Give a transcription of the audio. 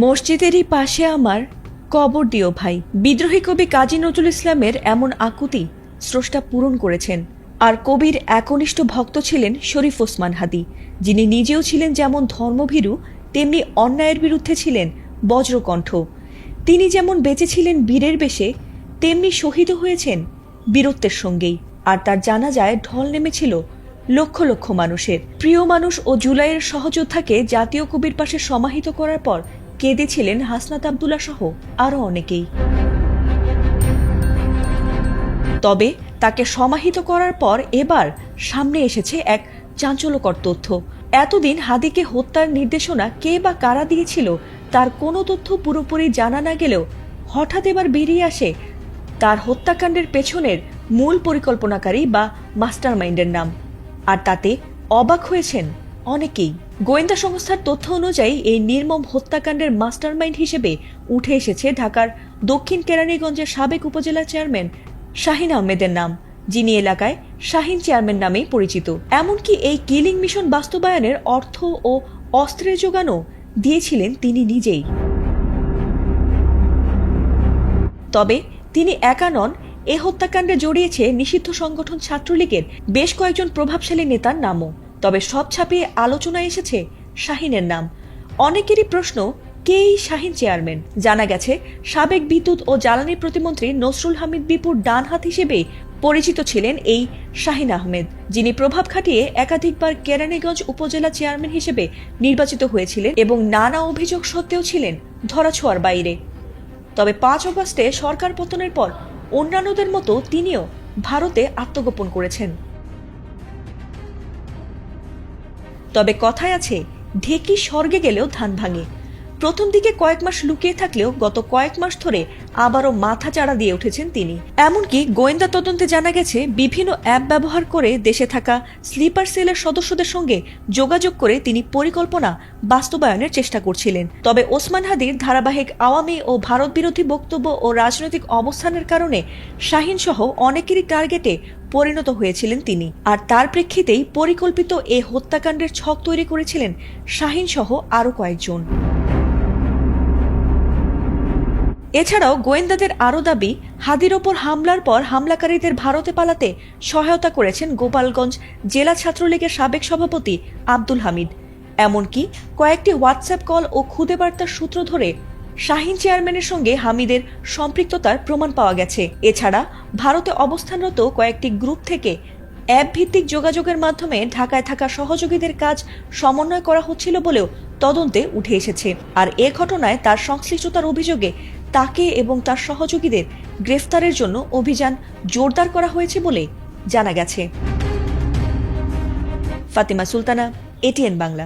মসজিদেরই পাশে আমার কবর দিও ভাই। বিদ্রোহী কবি কাজী নজরুল ইসলামের এমন আকুতি স্রষ্টা পূরণ করেছেন। আর কবির একনিষ্ঠ ভক্ত ছিলেন শরীফ ওসমান হাদী, যিনি নিজেও ছিলেন যেমন ধর্মভীরু তেমনি অন্যায়ের বিরুদ্ধে ছিলেন বজ্রকণ্ঠ। তিনি যেমন বেঁচেছিলেন বীরের বেশে, তেমনি শহীদ হয়েছেন বীরত্বের সঙ্গেই। আর তার জানাজায় ঢল নেমেছিল লক্ষ লক্ষ মানুষের। প্রিয় মানুষ ও জুলাইয়ের সহযোদ্ধাকে জাতীয় কবির পাশে সমাহিত করার পর কেঁদেছিলেন হাসনাত আবদুল্লাহ সহ আরও অনেকেই। তবে তাকে সমাহিত করার পর এবার সামনে এসেছে এক চাঞ্চল্যকর তথ্য। এতদিন হাদীকে হত্যার নির্দেশনা কে বা কারা দিয়েছিল তার কোনো তথ্য পুরোপুরি জানা না গেলেও হঠাৎ এবার বেরিয়ে আসে তার হত্যাকাণ্ডের পেছনের মূল পরিকল্পনাকারী বা মাস্টারমাইন্ডের নাম। আর তাতে অবাক হয়েছেন অনেকেই। গোয়েন্দা সংস্থার তথ্য অনুযায়ী এই নির্মম হত্যাকাণ্ডের মাস্টারমাইন্ড হিসেবে উঠে এসেছে ঢাকার দক্ষিণ কেরানীগঞ্জের সাবেক উপজেলা চেয়ারম্যান শাহিন আহমেদের নাম, যিনি এলাকায় শাহিন চেয়ারম্যান নামেই পরিচিত। এমনকি এই কিলিং মিশন বাস্তবায়নের অর্থ ও অস্ত্রের যোগানও দিয়েছিলেন তিনি নিজেই। তবে তিনি একা নন, এ হত্যাকাণ্ডে জড়িয়েছে নিষিদ্ধ সংগঠন ছাত্রলীগের বেশ কয়েকজন প্রভাবশালী নেতার নামও। তবে সব ছাপিয়ে আলোচনায় এসেছে শাহিনের নাম। অনেকেরই প্রশ্ন, কে এই শাহিন চেয়ারম্যান? জানা গেছে সাবেক বিদ্যুৎ ও জ্বালানি প্রতিমন্ত্রী নসরুল হামিদ বিপুর ডান হাত হিসেবে পরিচিত ছিলেন এই শাহিন আহমেদ, যিনি প্রভাব খাটিয়ে একাধিকবার কেরানীগঞ্জ উপজেলা চেয়ারম্যান হিসেবে নির্বাচিত হয়েছিলেন এবং নানা অভিযোগ সত্ত্বেও ছিলেন ধরাছোঁয়ার বাইরে। তবে ৫ অগস্টে সরকার পতনের পর অন্যান্যদের মতো তিনিও ভারতে আত্মগোপন করেছেন। তবে কথায় আছে, ঢেকি স্বর্গে গেলেও ধান ভাঙে। প্রথম দিকে কয়েক মাস লুকিয়ে থাকলেও গত কয়েক মাস ধরে আবারও মাথা চাড়া দিয়ে উঠেছেন তিনি। এমনকি গোয়েন্দা তদন্তে জানা গেছে বিভিন্ন অ্যাপ ব্যবহার করে দেশে থাকা স্লিপার সেলের সদস্যদের সঙ্গে যোগাযোগ করে তিনি পরিকল্পনা বাস্তবায়নের চেষ্টা করছিলেন। তবে ওসমান হাদীর ধারাবাহিক আওয়ামী ও ভারত বিরোধী বক্তব্য ও রাজনৈতিক অবস্থানের কারণে শাহিন সহ অনেকেরই টার্গেটে পরিণত হয়েছিলেন তিনি। আর তার প্রেক্ষিতেই পরিকল্পিত এ হত্যাকাণ্ডের ছক তৈরি করেছিলেন শাহিন সহ আরও কয়েকজন। এছাড়াও গোয়েন্দাদের আরও দাবি, হাদীর ওপর হামলার পর হামলাকারীদের ভারতে পালাতে সহায়তা করেছেন গোপালগঞ্জ জেলা ছাত্রলীগের সাবেক সভাপতি আব্দুল হামিদ। এমনকি কয়েকটি হোয়াটসঅ্যাপ কল ও খুদে বার্তার সূত্র ধরে শাহিন চেয়ারম্যানের সঙ্গে হামিদের সম্পৃক্ততার প্রমাণ পাওয়া গেছে। এছাড়া ভারতে অবস্থানরত কয়েকটি গ্রুপ থেকে অ্যাপ ভিত্তিক যোগাযোগের মাধ্যমে ঢাকায় থাকা সহযোগীদের কাজ সমন্বয় করা হচ্ছিল বলেও তদন্তে উঠে এসেছে। আর এ ঘটনায় তার সংশ্লিষ্টতার অভিযোগে তাকে এবং তার সহযোগীদের গ্রেফতারের জন্য অভিযান জোরদার করা হয়েছে বলে জানা গেছে। ফাতিমা সুলতানা, এটিএন বাংলা।